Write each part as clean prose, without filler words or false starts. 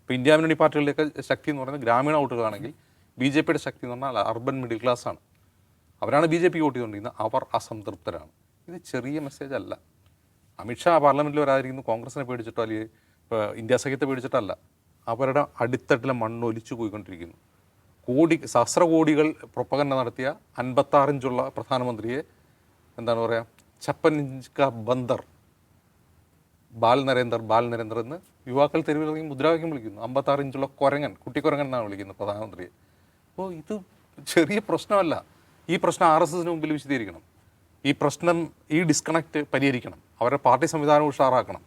ഇപ്പോൾ ഇന്ത്യ മുന്നണി പാർട്ടികളുടെയൊക്കെ ശക്തി എന്ന് പറയുന്നത് ഗ്രാമീണ വോട്ടുകളാണെങ്കിൽ BJPയുടെ ശക്തി എന്ന് പറഞ്ഞാൽ അർബൻ മിഡിൽ ക്ലാസ് ആണ്. അവരാണ് BJP വോട്ട് ചെയ്തുകൊണ്ടിരിക്കുന്നത്. അവർ അസംതൃപ്തരാണ്. ഇത് ചെറിയ മെസ്സേജ് അല്ല. അമിത്ഷാ പാർലമെൻറ്റിൽ വരാതിരിക്കുന്നു കോൺഗ്രസിനെ പേടിച്ചിട്ടോ അല്ലെങ്കിൽ ഇന്ത്യ സഖ്യത്തെ പേടിച്ചിട്ടല്ല. അവരുടെ അടിത്തട്ടിലെ മണ്ണൊലിച്ചു പോയിക്കൊണ്ടിരിക്കുന്നു. സഹസ്രകോടികൾ പ്രൊപ്പഗൻഡ നടത്തിയ 56 ഇഞ്ചുള്ള പ്രധാനമന്ത്രിയെ എന്താണ് പറയുക, 56 ഇഞ്ച് കാ ബന്ദർ, ബാൽ നരേന്ദർ എന്ന് യുവാക്കൾ തെരുവിലിറങ്ങി മുദ്രാവാക്യം വിളിക്കുന്നു. 56 ഇഞ്ചുള്ള കുരങ്ങൻ, കുട്ടിക്കുരങ്ങൻ എന്നാണ് വിളിക്കുന്നത് പ്രധാനമന്ത്രിയെ. അപ്പോൾ ഇത് ചെറിയ പ്രശ്നമല്ല. ഈ പ്രശ്നം RSSന് മുമ്പിൽ വിശദീകരിക്കണം. ഈ ഡിസ്കണക്റ്റ് പരിഹരിക്കണം. അവരുടെ പാർട്ടി സംവിധാനം ഉഷാറാക്കണം.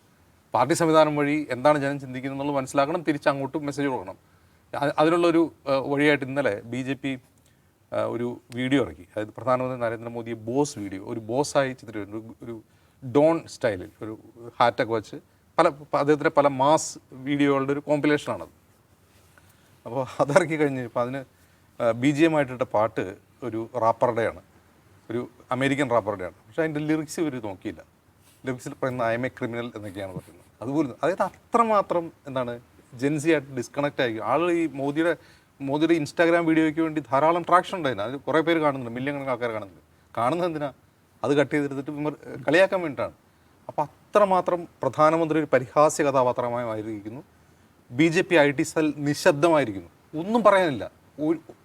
പാർട്ടി സംവിധാനം വഴി എന്താണ് ജനം ചിന്തിക്കുന്നത് എന്നുള്ളത് മനസ്സിലാക്കണം. തിരിച്ചങ്ങോട്ടും മെസ്സേജ് കൊടുക്കണം. അതിനുള്ളൊരു വഴിയായിട്ട് ഇന്നലെ BJP ഒരു വീഡിയോ ഇറക്കി. അതായത് പ്രധാനമന്ത്രി നരേന്ദ്രമോദിയെ ബോസ് വീഡിയോ, ഒരു ബോസായി ചിത്രീകരിച്ചു. ഒരു ഡോൺ സ്റ്റൈലിൽ ഒരു ഹാറ്റൊക്കെ വെച്ച് അദ്ദേഹത്തിൻ്റെ പല മാസ് വീഡിയോകളുടെ ഒരു കോമ്പിലേഷനാണത്. അപ്പോൾ അതിറക്കി കഴിഞ്ഞ് ഇപ്പോൾ അതിന് BGM ആയിട്ടിട്ട പാട്ട് ഒരു റാപ്പറുടെയാണ്, ഒരു അമേരിക്കൻ റാപ്പറുടെയാണ്. പക്ഷേ അതിൻ്റെ ലിറിക്സ് ഇവർ നോക്കിയില്ല. ലിറിക്സിൽ പറയുന്ന ഐ എം എ ക്രിമിനൽ എന്നൊക്കെയാണ് പറയുന്നത്. അതുപോലെ അതായത് അത്രമാത്രം എന്താണ് ജെൻസി ആയിട്ട് ഡിസ്കണക്റ്റ് ആയിരിക്കും ആളുകൾ. ഈ മോദിയുടെ ഇൻസ്റ്റാഗ്രാം വീഡിയോയ്ക്ക് വേണ്ടി ധാരാളം ട്രാക്ഷൻ ഉണ്ടായിരുന്നു. അത് കുറേ പേര് കാണുന്നുണ്ട്, മില്യൺ കണക്കിന് ആൾക്കാർ കാണുന്നുണ്ട്. കാണുന്നത് എന്തിനാ? അത് കട്ട് ചെയ്തെടുത്തിട്ട് കളിയാക്കാൻ വേണ്ടിയിട്ടാണ്. അപ്പോൾ അത്രമാത്രം പ്രധാനമന്ത്രി ഒരു പരിഹാസ്യ കഥാപാത്രമായി മാറിയിരിക്കുന്നു. BJP IT സെൽ നിശബ്ദമായിരിക്കുന്നു. ഒന്നും പറയാനില്ല,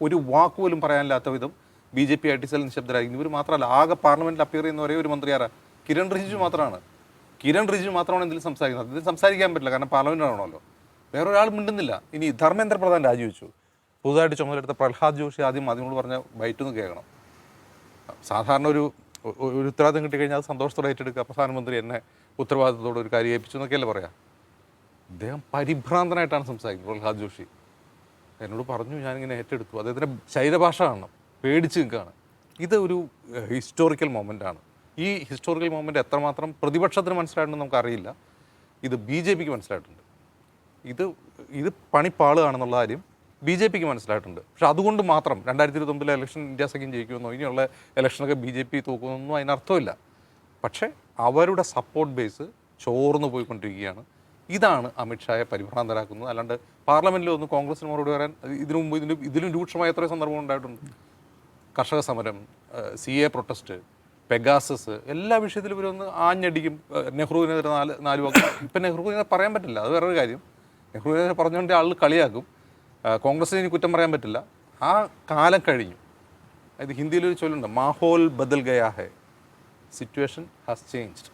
ഒരു വാക്കുപോലും പറയാനില്ലാത്ത വിധം BJP IT സെൽ നിശബ്ദരായിരിക്കുന്നു. ഇവർ മാത്രമല്ല, ആകെ പാർലമെൻറ്റിൽ അപ്പിയർ ചെയ്യുന്ന ഒരേ ഒരു മന്ത്രി ആരാ? കിരൺ റിജിജു മാത്രമാണ് എന്തെങ്കിലും സംസാരിക്കുന്നത്. അതിൽ സംസാരിക്കാൻ പറ്റില്ല, കാരണം പാർലമെൻറ്റാണല്ലോ. വേറൊരാൾ മിണ്ടുന്നില്ല. ഇനി ധർമ്മേന്ദ്ര പ്രധാൻ രാജിവെച്ചു. പുതുതായിട്ട് ചുമതലെടുത്ത പ്രഹ്ലാദ് ജോഷി ആദ്യം മാധ്യമങ്ങളോട് പറഞ്ഞ ബൈറ്റൊന്ന് കേൾക്കണം. സാധാരണ ഒരു ഉത്തരവാദിത്തം കിട്ടിക്കഴിഞ്ഞാൽ അത് സന്തോഷത്തോടെ ഏറ്റെടുക്കുക. പ്രധാനമന്ത്രി എന്നെ ഉത്തരവാദിത്തത്തോടെ ഒരു കാര്യം ഏൽപ്പിച്ചു എന്നൊക്കെയല്ലേ പറയാം. അദ്ദേഹം പരിഭ്രാന്തനായിട്ടാണ് സംസാരിക്കുന്നത്. പ്രഹ്ലാദ് ജോഷി എന്നോട് പറഞ്ഞു, ഞാനിങ്ങനെ ഏറ്റെടുത്തു. അദ്ദേഹത്തിൻ്റെ ശരീരഭാഷ കാണണം, പേടിച്ച് നിൽക്കുകയാണ്. ഇത് ഒരു ഹിസ്റ്റോറിക്കൽ മൊമെൻ്റാണ്. ഈ ഹിസ്റ്റോറിക്കൽ മൊമെൻ്റ് എത്രമാത്രം പ്രതിപക്ഷത്തിന് മനസ്സിലായിട്ടുണ്ടെന്ന് നമുക്കറിയില്ല. ഇത് BJPക്ക് മനസ്സിലായിട്ടുണ്ട്. ഇത് പണിപ്പാളുകയാണെന്നുള്ള കാര്യം BJPക്ക് മനസ്സിലായിട്ടുണ്ട്. പക്ഷെ അതുകൊണ്ട് മാത്രം 2029 ഇലക്ഷൻ ഇന്ത്യ സഖ്യം ജയിക്കുമെന്നോ ഇനിയുള്ള ഇലക്ഷനൊക്കെ BJP തൂക്കുമെന്നൊന്നും അതിനർത്ഥമില്ല. പക്ഷേ അവരുടെ സപ്പോർട്ട് ബേസ് ചോർന്നു പോയിക്കൊണ്ടിരിക്കുകയാണ്. ഇതാണ് അമിത്ഷായെ പരിഭ്രാന്തരാക്കുന്നത്. അല്ലാണ്ട് പാർലമെൻറ്റിൽ ഒന്ന് കോൺഗ്രസിന് മറുപടി പറയാൻ ഇതിനു മുമ്പ് ഇതിലും രൂക്ഷമായ എത്രയോ സന്ദർഭം ഉണ്ടായിട്ടുണ്ട്. കർഷക സമരം, CA പ്രൊട്ടസ്റ്റ്, പെഗാസസ്, എല്ലാ വിഷയത്തിലും ഇവരൊന്ന് ആഞ്ഞടിക്കും. നെഹ്റുവിനെതിരെ നാല് വാക്ക്. ഇപ്പം നെഹ്റുവിനെ പറയാൻ പറ്റില്ല, അത് വേറൊരു കാര്യം. നെഹ്റുവിനെ പറഞ്ഞുകൊണ്ട് ആളുകൾ കളിയാക്കും. കോൺഗ്രസിന് ഇനി കുറ്റം പറയാൻ പറ്റില്ല. ആ കാലം കഴിഞ്ഞു. അതായത് ഹിന്ദിയിലൊരു ചൊല്ലുണ്ട്, മാഹോൽ ബദൽ ഗയാ ഹെ, സിറ്റുവേഷൻ ഹാസ് ചേഞ്ച്ഡ്.